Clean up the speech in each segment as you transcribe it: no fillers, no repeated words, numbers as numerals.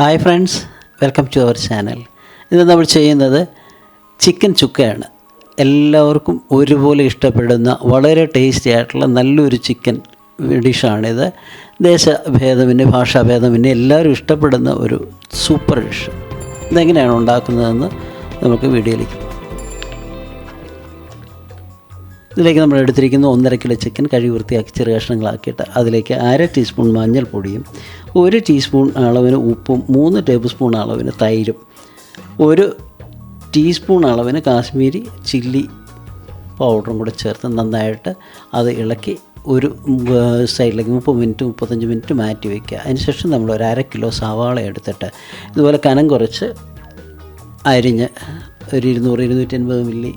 Hi friends, welcome to our channel. ഇന്ന് നമ്മൾ ചെയ്യുന്നത് ചിക്കൻ ചുക്കയാണ്. എല്ലാവർക്കും ഒരുപോലെ ഇഷ്ടപ്പെടുന്ന വളരെ ടേസ്റ്റി ആയിട്ടുള്ള നല്ലൊരു ചിക്കൻ ഡിഷാണിത്. ദേശഭേദമിൻ്റെ ഭാഷാഭേദമിൻ്റെ എല്ലാവരും ഇഷ്ടപ്പെടുന്ന ഒരു സൂപ്പർ ഡിഷ്. ഇതെങ്ങനെയാണ് ഉണ്ടാക്കുന്നതെന്ന് നമുക്ക് വീഡിയോയിലേക്ക്. ഇതിലേക്ക് നമ്മൾ എടുത്തിരിക്കുന്ന 1.5 കിലോ ചിക്കൻ കഴുകി വൃത്തിയാക്കി ചെറിയ കഷ്ണങ്ങളാക്കിയിട്ട് അതിലേക്ക് 1/2 ടീസ്പൂൺ മഞ്ഞൾപ്പൊടിയും 1 ടീസ്പൂൺ അളവിന് ഉപ്പും 3 ടേബിൾ സ്പൂൺ അളവിന് തൈരും 1 ടീസ്പൂൺ അളവിന് കാശ്മീരി ചില്ലി പൗഡറും കൂടെ ചേർത്ത് നന്നായിട്ട് അത് ഇളക്കി ഒരു സൈഡിലേക്ക് 35 മിനിറ്റ് മാറ്റി വയ്ക്കുക. അതിനുശേഷം നമ്മൾ ഒരു 1/2 കിലോ സവാള എടുത്തിട്ട് ഇതുപോലെ കനം കുറച്ച് അരിഞ്ഞ് ഒരു 200-250 മില്ലി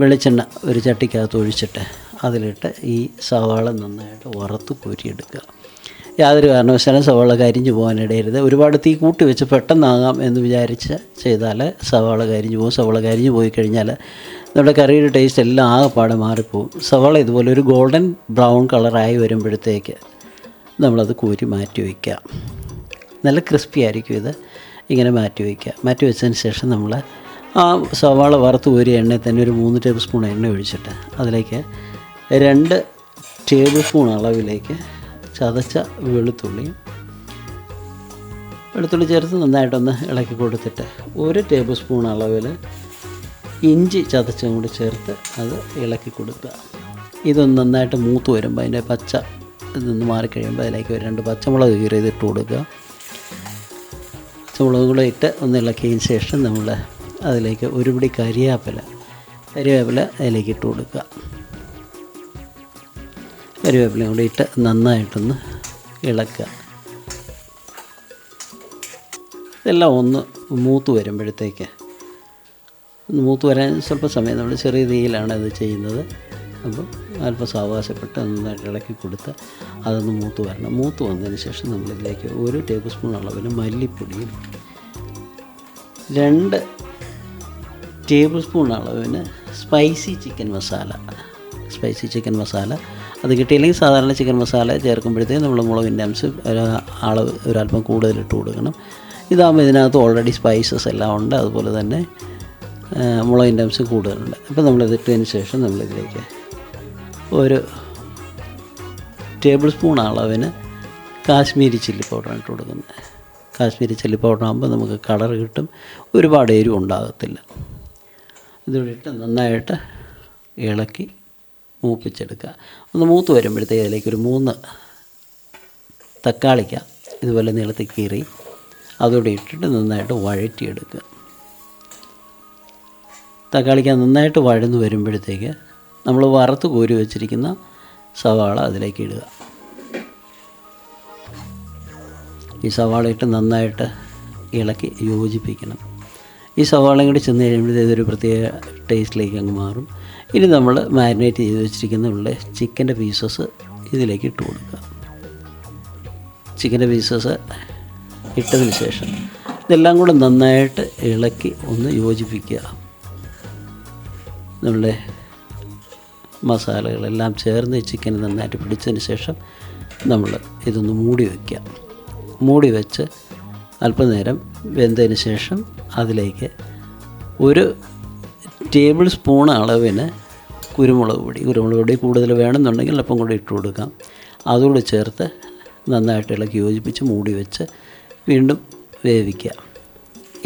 വെളിച്ചെണ്ണ ഒരു ചട്ടിക്കകത്ത് ഒഴിച്ചിട്ട് അതിലിട്ട് ഈ സവാള നന്നായിട്ട് വറുത്ത് കോരിയെടുക്കുക. യാതൊരു കാരണവശാലും സവാള കരിഞ്ഞു പോകാനിടയരുത്. ഒരുപാട് തീ കൂട്ടി വെച്ച് പെട്ടെന്നാകാം എന്ന് വിചാരിച്ച് ചെയ്താൽ സവാള കരിഞ്ഞു പോകും. സവാള കരിഞ്ഞു പോയി കഴിഞ്ഞാൽ നമ്മുടെ കറിയുടെ ടേസ്റ്റ് എല്ലാം ആകെപ്പാടെ മാറിപ്പോവും. സവാള ഇതുപോലെ ഒരു ഗോൾഡൻ ബ്രൗൺ കളറായി വരുമ്പോഴത്തേക്ക് നമ്മളത് കോരി മാറ്റി വയ്ക്കുക. നല്ല ക്രിസ്പി ആയിരിക്കും ഇത്. ഇങ്ങനെ മാറ്റി വയ്ക്കുക. മാറ്റി വെച്ചതിന് ശേഷം നമ്മൾ ആ സവാള വറുത്ത് കോരിയ എണ്ണയിൽ തന്നെ ഒരു 3 ടേബിൾ സ്പൂൺ എണ്ണ ഒഴിച്ചിട്ട് അതിലേക്ക് 2 ടേബിൾ സ്പൂൺ അളവിലേക്ക് ചതച്ച വെളുത്തുള്ളി ചേർത്ത് നന്നായിട്ടൊന്ന് ഇളക്കി കൊടുത്തിട്ട് 1 ടേബിൾ സ്പൂൺ അളവിൽ ഇഞ്ചി ചതച്ചും കൂടി ചേർത്ത് അത് ഇളക്കി കൊടുക്കുക. ഇതൊന്ന് നന്നായിട്ട് മൂത്ത് വരുമ്പോൾ അതിൻ്റെ പച്ച ഇതൊന്ന് മാറിക്കഴിയുമ്പോൾ അതിലേക്ക് 2 പച്ചമുളക് കീറിയതിട്ട് കൊടുക്കുക. പച്ചമുളക് കൂടെ ഇട്ട് ഒന്ന് ഇളക്കിയതിന് ശേഷം നമ്മൾ അതിലേക്ക് ഒരു പിടി കരിവേപ്പില അതിലേക്ക് ഇട്ട് കൊടുക്കുക. കരിവേപ്പില കൂടി ഇട്ട് നന്നായിട്ടൊന്ന് ഇളക്കുക. ഇതെല്ലാം ഒന്ന് മൂത്ത് വരുമ്പോഴത്തേക്ക് മൂത്ത് വരാൻ സ്വല്പം സമയം നമ്മൾ ചെറിയ തീയിലാണ് ഇത് ചെയ്യുന്നത്. അപ്പം അല്പം സാവകാശപ്പെട്ട് നന്നായിട്ട് ഇളക്കി കൊടുത്ത് അതൊന്ന് മൂത്ത് വരണം. മൂത്ത് വന്നതിന് ശേഷം നമ്മളിതിലേക്ക് 1 ടേബിൾ സ്പൂൺ അളവിന് മല്ലിപ്പൊടിയും 2 ടേബിൾ സ്പൂൺ അളവിന് സ്പൈസി ചിക്കൻ മസാല അത് കിട്ടിയില്ലെങ്കിൽ സാധാരണ ചിക്കൻ മസാല ചേർക്കുമ്പോഴത്തേക്ക് നമ്മൾ മുളകിൻ്റെ അംശം അളവ് ഒരല്പം കൂടുതലിട്ട് കൊടുക്കണം. ഇതാകുമ്പോൾ ഇതിനകത്ത് ഓൾറെഡി സ്പൈസസ് എല്ലാം ഉണ്ട്, അതുപോലെ തന്നെ മുളകിൻ്റെ അംശം കൂടുതലുണ്ട്. അപ്പോൾ നമ്മളിതിട്ടതിന് ശേഷം നമ്മളിതിലേക്ക് 1 ടേബിൾ സ്പൂൺ അളവിന് കാശ്മീരി ചില്ലി പൗഡറാണ് ഇട്ട് കൊടുക്കുന്നത്. കാശ്മീരി ചില്ലി പൗഡർ ആകുമ്പോൾ നമുക്ക് കളർ കിട്ടും, ഒരുപാട് എരിവ് ഉണ്ടാകത്തില്ല. ഇതിവിടെ ഇട്ട് നന്നായിട്ട് ഇളക്കി മൂപ്പിച്ചെടുക്കുക. ഒന്ന് മൂത്ത് വരുമ്പോഴത്തേക്ക് അതിലേക്ക് ഒരു 3 തക്കാളിക്ക ഇതുപോലെ നീളത്തിൽ കീറി അതോടെ ഇട്ടിട്ട് നന്നായിട്ട് വഴറ്റിയെടുക്കുക. തക്കാളിക്ക നന്നായിട്ട് വഴന്ന് വരുമ്പോഴത്തേക്ക് നമ്മൾ വറുത്ത് കോരി വെച്ചിരിക്കുന്ന സവാള അതിലേക്ക് ഇടുക. ഈ സവാള ഇട്ട് നന്നായിട്ട് ഇളക്കി യോജിപ്പിക്കണം. ഈ സവാളയും കൂടി ചെന്ന് കഴിയുമ്പോഴത്തേക്ക് ഇതൊരു പ്രത്യേക ടേസ്റ്റിലേക്ക് അങ്ങ് മാറും. ഇനി നമ്മൾ മാരിനേറ്റ് ചെയ്ത് വെച്ചിരിക്കുന്ന ഉള്ള ചിക്കൻ്റെ പീസസ് ഇതിലേക്ക് ഇട്ട് കൊടുക്കുക. ചിക്കൻ്റെ പീസസ് ഇട്ടതിന് ശേഷം ഇതെല്ലാം കൂടെ നന്നായിട്ട് ഇളക്കി ഒന്ന് യോജിപ്പിക്കുക. നമ്മളുടെ മസാലകളെല്ലാം ചേർന്ന് ചിക്കൻ നന്നായിട്ട് പിടിച്ചതിന് ശേഷം നമ്മൾ ഇതൊന്ന് മൂടി വയ്ക്കുക. മൂടി വെച്ച് അല്പനേരം വെന്തതിന് ശേഷം അതിലേക്ക് 1 ടേബിൾ സ്പൂൺ അളവിന് കുരുമുളക് പൊടി കൂടുതൽ വേണമെന്നുണ്ടെങ്കിൽ അല്പം കൂടി ഇട്ട് കൊടുക്കാം. അതുകൂടി ചേർത്ത് നന്നായിട്ട് ഇളക്കി യോജിപ്പിച്ച് മൂടി വെച്ച് വീണ്ടും വേവിക്കുക.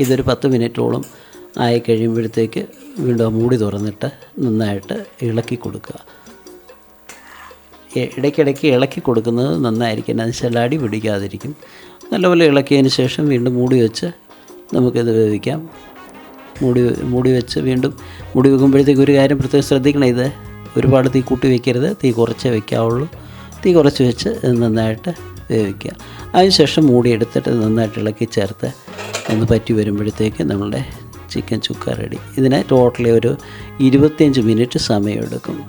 ഇതൊരു 10 മിനിറ്റോളം ആയി കഴിയുമ്പോഴത്തേക്ക് വീണ്ടും മൂടി തുറന്നിട്ട് നന്നായിട്ട് ഇളക്കി കൊടുക്കുക. ഇടയ്ക്കിടയ്ക്ക് ഇളക്കി കൊടുക്കുന്നത് നന്നായിരിക്കും, എന്ന് വെച്ചാൽ അടി പിടിക്കാതിരിക്കും. നല്ലപോലെ ഇളക്കിയതിന് ശേഷം വീണ്ടും മൂടി വെച്ച് നമുക്കിത് വേവിക്കാം. മൂടി വെച്ച് വീണ്ടും മൂടി വെക്കുമ്പോഴത്തേക്ക് ഒരു കാര്യം പ്രത്യേകം ശ്രദ്ധിക്കണം, ഇത് ഒരുപാട് തീ കൂട്ടി വയ്ക്കരുത്, തീ കുറച്ചേ വയ്ക്കാവുള്ളൂ. തീ കുറച്ച് വെച്ച് നന്നായിട്ട് വേവിക്കുക. അതിനുശേഷം മൂടി എടുത്തിട്ട് നന്നായിട്ട് ഇളക്കി ചേർത്ത് ഒന്ന് പറ്റി വരുമ്പോഴത്തേക്ക് നമ്മളുടെ ചിക്കൻ ചുക്ക റെഡി. ഇതിന് ടോട്ടലി ഒരു 25 മിനിറ്റ് സമയമെടുക്കും.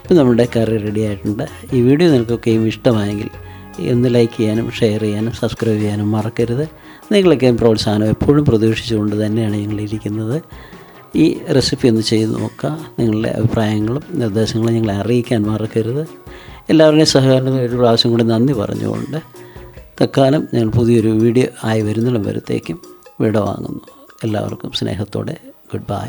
ഇപ്പം നമ്മുടെ കറി റെഡി ആയിട്ടുണ്ട്. ഈ വീഡിയോ നിങ്ങൾക്കൊക്കെയും ഇഷ്ടമായെങ്കിൽ ഒന്ന് ലൈക്ക് ചെയ്യാനും ഷെയർ ചെയ്യാനും സബ്സ്ക്രൈബ് ചെയ്യാനും മറക്കരുത്. നിങ്ങളൊക്കെയും പ്രോത്സാഹനം എപ്പോഴും പ്രതീക്ഷിച്ചുകൊണ്ട് തന്നെയാണ് ഞങ്ങളിരിക്കുന്നത്. ഈ റെസിപ്പി ഒന്ന് ചെയ്ത് നോക്കുക. നിങ്ങളുടെ അഭിപ്രായങ്ങളും നിർദ്ദേശങ്ങളും ഞങ്ങളെ അറിയിക്കാൻ മറക്കരുത്. എല്ലാവരുടെയും സഹകരണത്തിന് ഒരു പ്രാവശ്യം കൂടി നന്ദി പറഞ്ഞുകൊണ്ട് തൽക്കാലം ഞാൻ പുതിയൊരു വീഡിയോ ആയി വരുന്നിടം വരത്തേക്കും വിട വാങ്ങുന്നു. എല്ലാവർക്കും സ്നേഹത്തോടെ ഗുഡ് ബൈ.